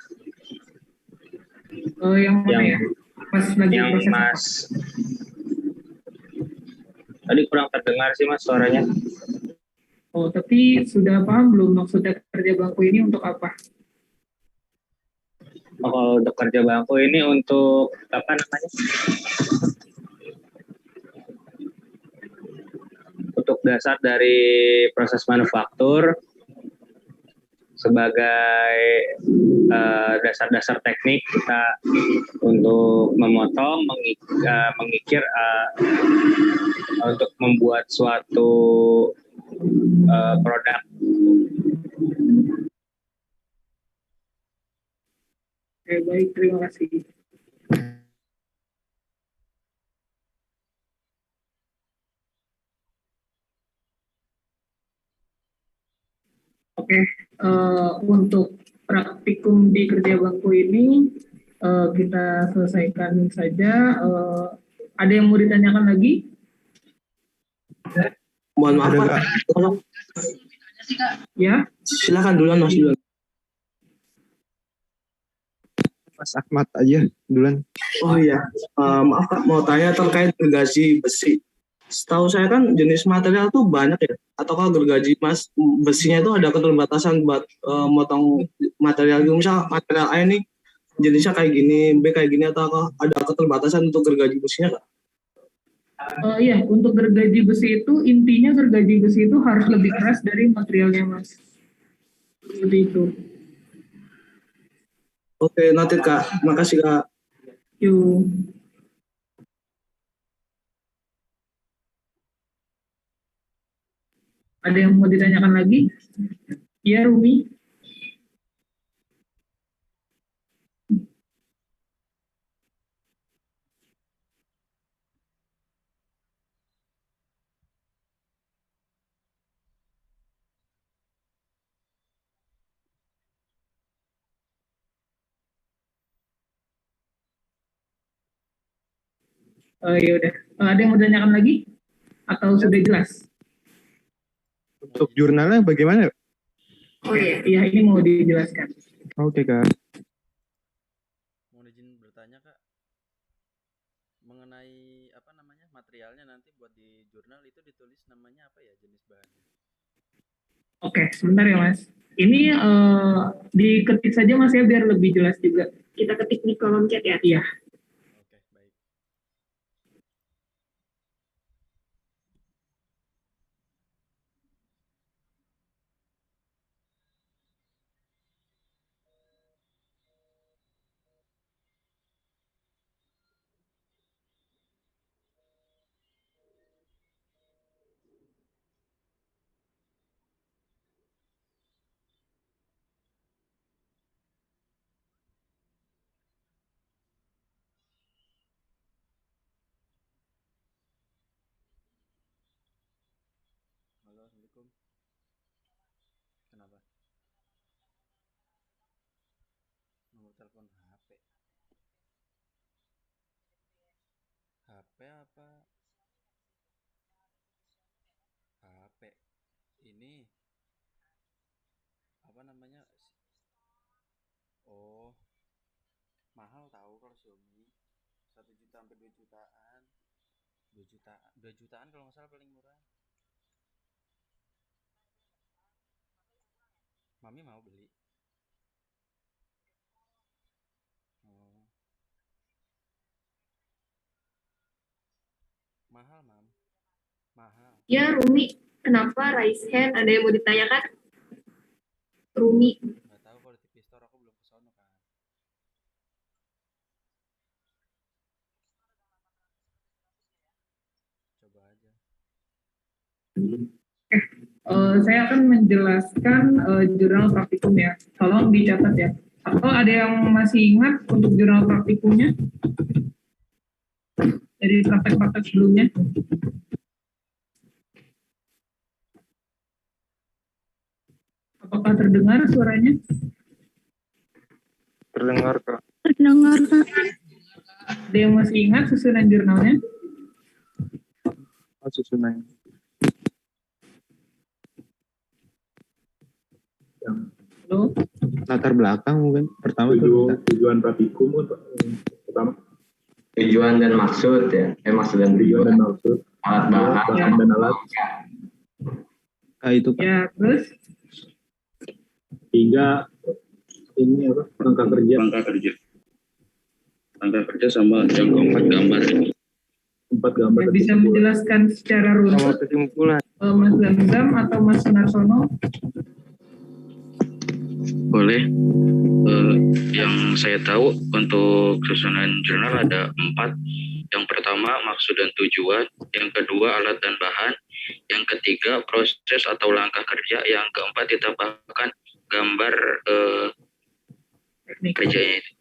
Yang mana ya? Pas lagi yang proses Mas tadi kurang terdengar sih, Mas, suaranya. Oh, tapi sudah paham belum maksudnya kerja bangku ini untuk apa? Kalau untuk kerja bangku ini untuk apa namanya? Untuk dasar dari proses manufaktur sebagai dasar-dasar teknik kita untuk memotong, mengikir untuk membuat suatu produk. Oke, baik, terima kasih. Oke, untuk praktikum di kerja bangku ini kita selesaikan saja. Ada yang mau ditanyakan lagi? Mohon maaf Pak, tolong. Ya. Silakan duluan Mas duluan. Mas Ahmad aja duluan. Oh iya, maaf Kak, mau tanya terkait gergaji besi. Setahu saya kan jenis material tuh banyak ya, ataukah gergaji besinya itu ada keterbatasan buat motong material gitu. Misal material A ini jenisnya kayak gini, B kayak gini, ataukah ada keterbatasan untuk gergaji besinya Kak? Iya, untuk gergaji besi itu intinya gergaji besi itu harus lebih keras dari materialnya Mas. Seperti itu. Oke, noted Kak. Makasih Kak. Yuk. Ada yang mau ditanyakan lagi? Ya, Rumi. Ya udah. Ada yang mau ditanyakan lagi? Atau sudah jelas? Untuk jurnalnya bagaimana? Oh iya, ini mau dijelaskan. Oke Kak. Mau izin bertanya Kak, mengenai apa namanya materialnya nanti buat di jurnal itu ditulis namanya apa ya, jenis bahannya? Oke, sebentar ya Mas. Ini diketik saja Mas ya biar lebih jelas juga. Kita ketik di kolom chat ya? Iya. Halo, Assalamualaikum. Kenapa? Nomor telepon HP. HP apa? HP. Ini apa namanya? Oh, mahal tahu kalau Xiaomi. 1 juta sampai 2 jutaan. 2 jutaan kalau nggak salah paling murah. Mami mau beli. Oh. Mahal, Mam. Mahal. Ya, Rumi. Kenapa raise hand? Ada yang mau ditanyakan? Rumi. Nggak tahu kalau di TV Store aku belum ke sono kan. Coba aja. Saya akan menjelaskan jurnal praktikum ya. Tolong dicatat ya. Atau ada yang masih ingat untuk jurnal praktikumnya? Dari praktek-praktek sebelumnya? Apakah terdengar suaranya? Terdengar, Kak. Terdengar, Kak. Ada yang masih ingat susunan jurnalnya? Susunan. Halo? Latar belakang mungkin. Pertama tujuan praktikum pertama. Tujuan dan maksud ya. Maksud dan tujuan dan maksud. Alat bahan dan alat. Itu Pak. Ya, terus? 3 ini apa? Angka kerja. Angka kerja sama yang 4 gambar. 4 gambar. Bisa menjelaskan secara runut kesimpulan. Mas Zamzam atau Mas Sunarsono? Boleh. Yang saya tahu untuk susunan jurnal ada 4. Yang pertama maksud dan tujuan, yang kedua alat dan bahan, yang ketiga proses atau langkah kerja, yang keempat ditambahkan gambar kerjanya itu.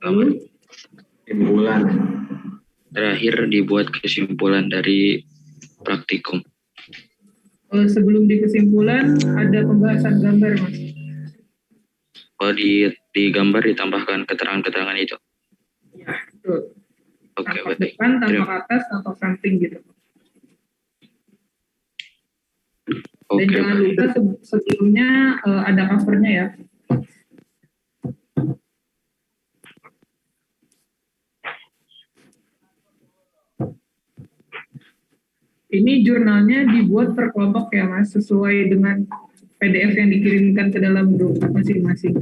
Gambar. Kesimpulan. Terakhir dibuat kesimpulan dari praktikum. Sebelum di kesimpulan ada pembahasan gambar, Mas. Oh, di gambar ditambahkan keterangan-keterangan itu. Ya, betul. Oke, Tampak baik. depan, tampak atas, tampak samping gitu. Dan Oke, jangan baik. lupa sebelumnya ada covernya ya. Ini jurnalnya dibuat per kelompok ya Mas, sesuai dengan PDF yang dikirimkan ke dalam grup masing-masing.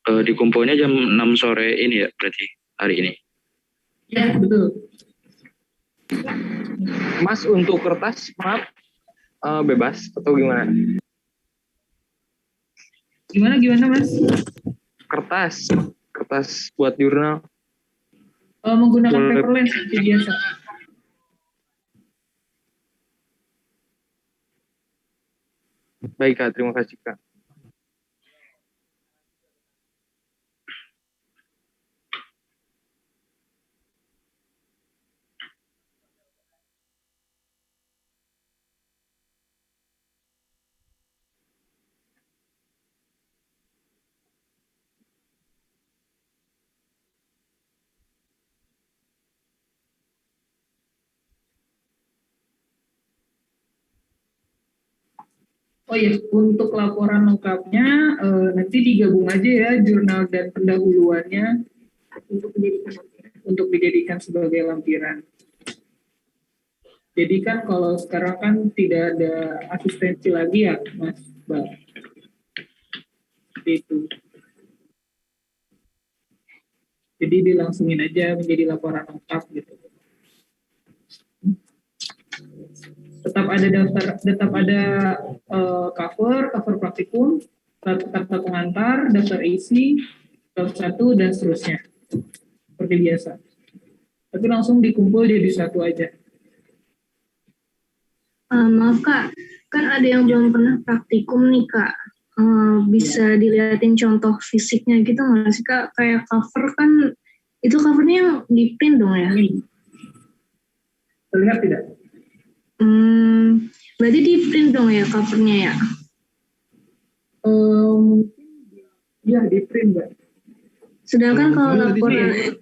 Dikumpulnya jam 6 sore ini ya, berarti hari ini. Ya, betul. Mas, untuk kertas, maaf, bebas atau gimana? Gimana Mas? Kertas buat jurnal. Menggunakan Boleh. paperless seperti biasa. Baik Kak, terima kasih Kak. Oh iya, untuk laporan lengkapnya nanti digabung aja ya jurnal dan pendahuluannya untuk dijadikan sebagai lampiran. Jadi kan kalau sekarang kan tidak ada asistensi lagi ya, Mas Bang. Seperti itu. Jadi dilangsungin aja menjadi laporan lengkap gitu. Tetap ada cover praktikum, kartu pengantar, daftar isi, daftar 1 dan seterusnya. Seperti biasa. Tapi langsung dikumpul jadi satu aja. Maaf Kak, kan ada yang belum pernah praktikum nih Kak. Bisa dilihatin contoh fisiknya gitu nggak sih Kak? Kayak cover kan, itu covernya yang di print dong ya? Terlihat tidak? Berarti di print dong ya covernya ya? Ya di print Mbak. Sedangkan kalau laporan...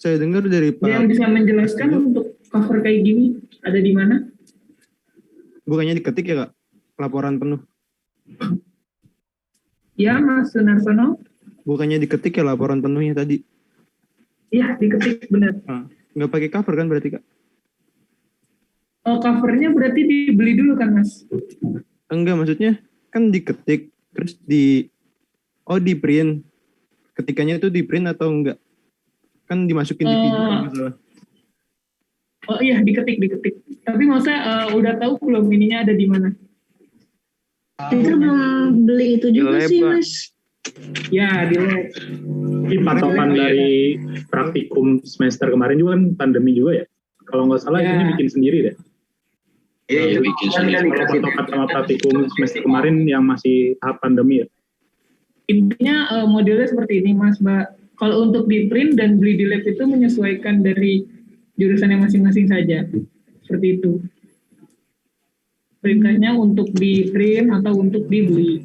Saya dengar dari Pak... Yang bisa menjelaskan untuk cover kayak gini, ada di mana? Bukannya diketik ya Kak? Laporan penuh. Ya Mas Sunarsono. Bukannya diketik ya laporan penuhnya tadi? Iya, diketik benar. Nggak pakai cover kan berarti Kak? Oh, covernya berarti dibeli dulu kan Mas? Enggak, maksudnya kan diketik terus di print. ketikannya itu di print atau enggak? Kan dimasukin di video kalau nggak salah. Oh iya, diketik. Tapi maksudnya udah tahu belum ininya ada di mana? Itu belum beli itu juga sih, Pak. Mas. Ya, di lab. Ini patokan dari praktikum semester kemarin juga kan pandemi juga ya. Kalau nggak salah ini bikin sendiri deh. Iya, bikin sendiri. Kalau patokan sama praktikum semester kemarin yang masih tahap pandemi ya. Intinya modelnya seperti ini, Mas, Mbak. Kalau untuk di print dan beli di lab itu menyesuaikan dari jurusannya masing-masing saja. Seperti itu. Perintahnya untuk di print atau untuk dibeli.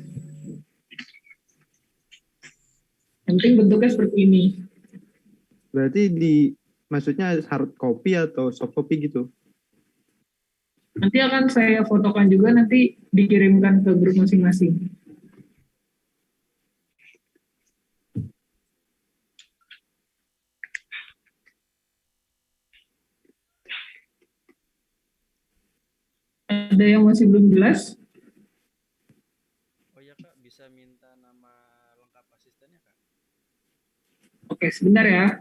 Yang penting bentuknya seperti ini. Berarti maksudnya hard copy atau soft copy gitu? Nanti akan saya fotokan juga, nanti dikirimkan ke grup masing-masing. Ada yang masih belum jelas? Oh iya Kak, bisa minta nama lengkap asistennya Kak? Oke, sebentar ya.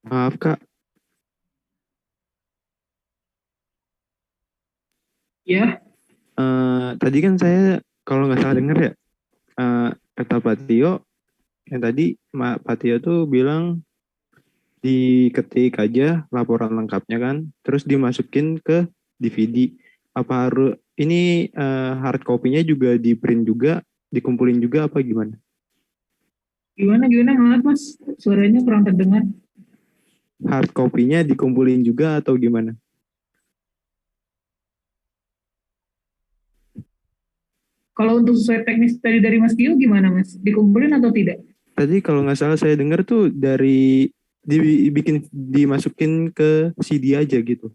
Maaf Kak. Ya. Tadi kan saya kalau nggak salah dengar ya, kata Pak Tio, yang tadi Pak Tio tuh bilang diketik aja laporan lengkapnya kan, terus dimasukin ke DVD. Apa harus ini hard copy-nya juga di print juga, dikumpulin juga apa gimana? Gimana maaf Mas? Suaranya kurang terdengar. Hard copy-nya dikumpulin juga atau gimana? Kalau untuk sesuai teknis tadi dari Mas Tio gimana Mas? Dikumpulin atau tidak? Tadi kalau nggak salah saya dengar tuh dimasukin ke CD aja gitu.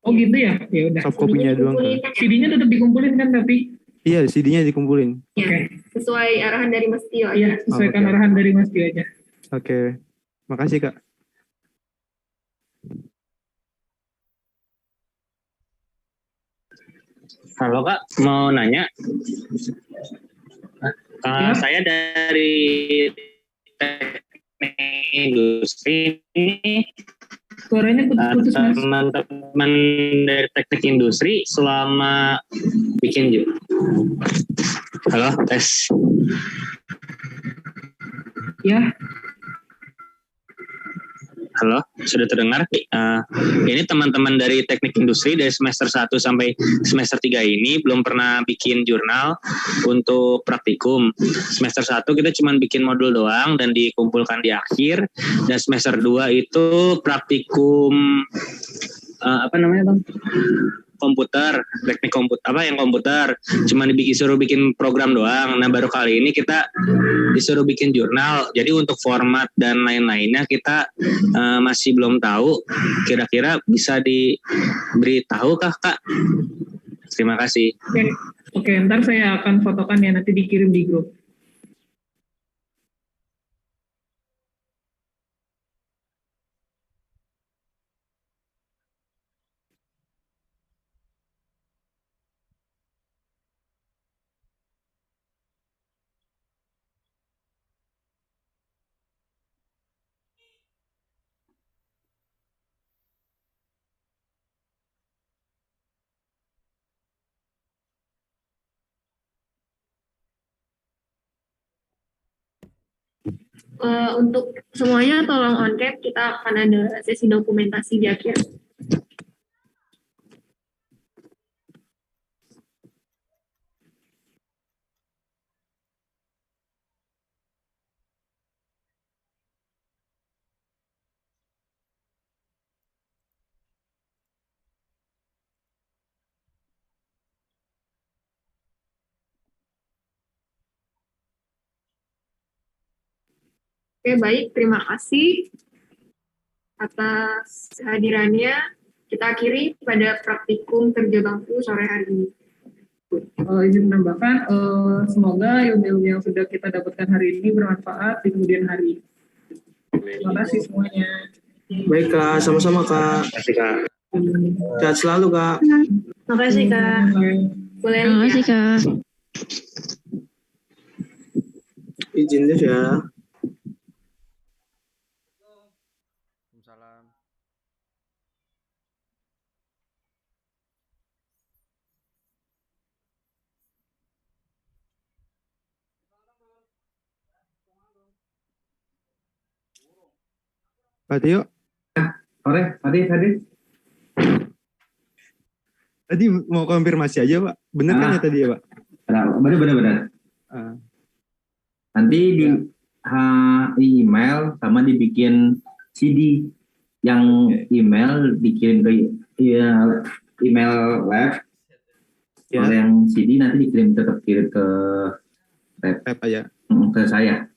Oh gitu ya? Ya udah. Soft copy-nya doang. CD-nya tetap dikumpulin kan tapi? Iya, CD-nya dikumpulin. Ya, sesuai arahan dari Mas Tio aja. Iya, sesuaikan arahan dari Mas Tio aja. Oke. Makasih Kak. Halo Kak, mau nanya. Saya dari teknik industri ini. Suaranya putus-putus Mas. Teman-teman dari teknik industri selama bikin halo, tes. Ya. Halo, sudah terdengar? Ini teman-teman dari teknik industri dari semester 1 sampai semester 3 ini belum pernah bikin jurnal untuk praktikum. Semester 1 kita cuma bikin modul doang dan dikumpulkan di akhir. Dan semester 2 itu praktikum apa namanya Bang? Komputer, teknik komputer, cuma disuruh bikin program doang. Nah baru kali ini kita disuruh bikin jurnal. Jadi untuk format dan lain-lainnya kita masih belum tahu. Kira-kira bisa diberitahu kah Kak? Terima kasih. Oke, ntar saya akan fotokan ya, nanti dikirim di grup. Untuk semuanya tolong on cam, kita akan ada sesi dokumentasi di akhir. Oke, baik. Terima kasih atas kehadirannya. Kita akhiri pada praktikum kerja bangku sore hari ini. Izin menambahkan, semoga ilmu-ilmu yang sudah kita dapatkan hari ini bermanfaat di kemudian hari. Terima kasih semuanya. Baik Kak, sama-sama Kak. Terima kasih Kak. Sehat selalu Kak. Makasih Kak. Boleh Terima kasih Kak. Izin deh ya. Waalaikumsalam. Pak Tio. Sore, tadi. Tadi mau konfirmasi aja Pak. Bener kan ya tadi ya Pak? Benar. Ah. Nanti di email sama dibikin CD. Yang email dikirim ke email web. Ya. Kalau yang CD nanti tetap kirim ke Web aja. ke saya.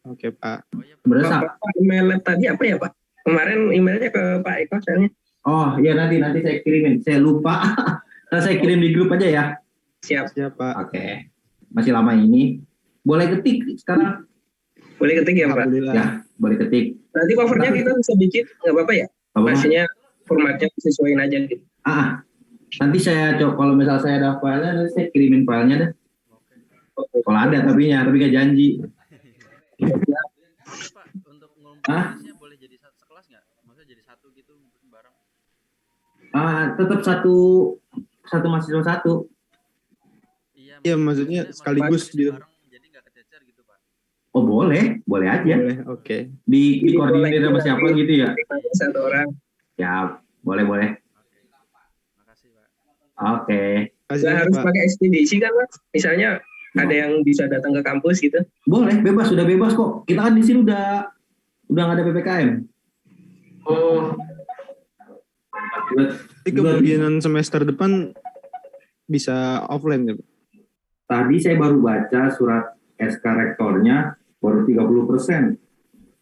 Oke Pak. Bapak email lab tadi apa ya Pak? Kemarin emailnya ke Pak Eko soalnya. Oh iya nanti saya kirimin. Saya lupa. Saya kirim di grup aja ya. Siap. Siap Pak. Oke. Masih lama ini. Boleh ketik sekarang? Boleh ketik ya Pak? Ya, boleh ketik. Nanti covernya kita bisa bikin, nggak apa-apa ya? Maksudnya formatnya sesuaiin aja gitu. Nanti saya coba kalau misal saya ada filenya, nanti saya kirimin filenya deh. Kalau ada tapi nggak janji. Pak, untuk ngumpulnya boleh jadi sekelas nggak? Maksudnya jadi satu gitu bareng? Tetap satu mahasiswa satu. Iya maksudnya sekaligus gitu. Jadi nggak kececer gitu Pak? Oh boleh aja. Boleh, oke. Di koordinir sama siapa gitu ya? Satu orang. Ya, boleh. Makasih Pak. Oke. Nggak harus pakai ekspedisi kan Pak? Misalnya ada yang bisa datang ke kampus gitu? Boleh, sudah bebas kok. Kita kan di sini udah nggak ada PPKM. Oh. Tapi kemungkinan semester depan bisa offline ya Pak? Tadi saya baru baca surat SK rektornya baru 30%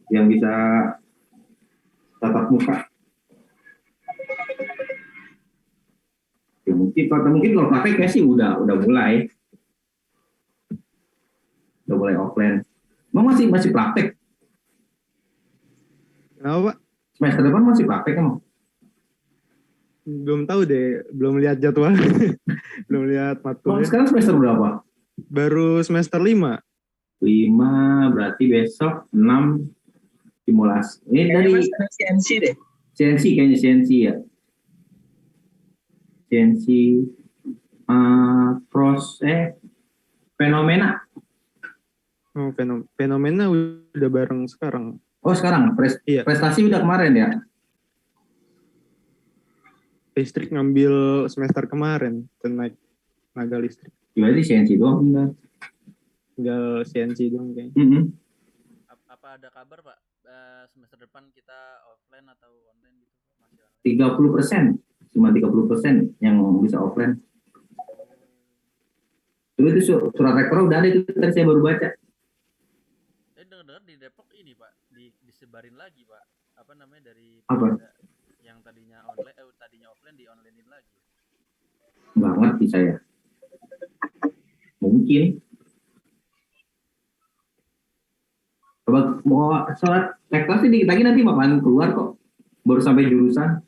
yang bisa tatap muka. Ya, mungkin kalau praktek sih udah mulai. Udah mulai offline. Emang masih praktek? Kenapa Pak? Semester depan masih praktek emang? Belum tahu deh, belum lihat jadwal. Belum lihat matulnya. Sekarang semester berapa? Baru semester 5. 5, berarti besok 6 simulasi. Ini dari CNC deh. CNC ya. CNC fenomena. Oh, fenomena udah bareng sekarang. Oh sekarang prestasi udah kemarin ya? Listrik ngambil semester kemarin tenaga listrik. Berarti CNC doang enggak? Tinggal CNC doang kayaknya. Apa ada kabar Pak? Semester depan kita offline atau online gitu? Masih online? 30%, cuma 30% yang bisa offline. Dulu itu surat rektor udah ada itu tadi saya baru baca. Saya dengar di Depok ini Pak, disebarin lagi Pak. Apa namanya dari yang tadinya offline di onlinein lagi. Nggak ngerti saya. Mungkin. Coba mau surat rektor sih dikit lagi nanti bakalan keluar kok. Baru sampai jurusan.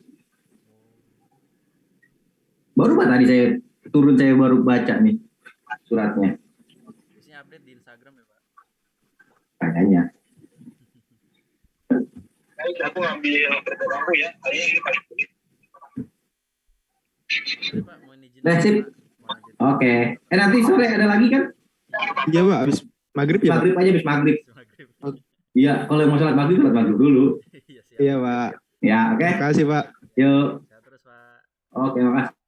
Baru Pak tadi saya baru baca nih suratnya. Biasanya update di Instagram ya Pak? Kayaknya. Aku ambil kerja aku ya. Ini paling Sip. Oke. Nanti sore ada lagi kan? Iya Pak, habis maghrib ya? Maghrib aja, habis maghrib. Iya, kalau mau sholat maghrib dulu. Iya Pak. Ya, oke. Terima kasih Pak. Yuk. Oke, makasih.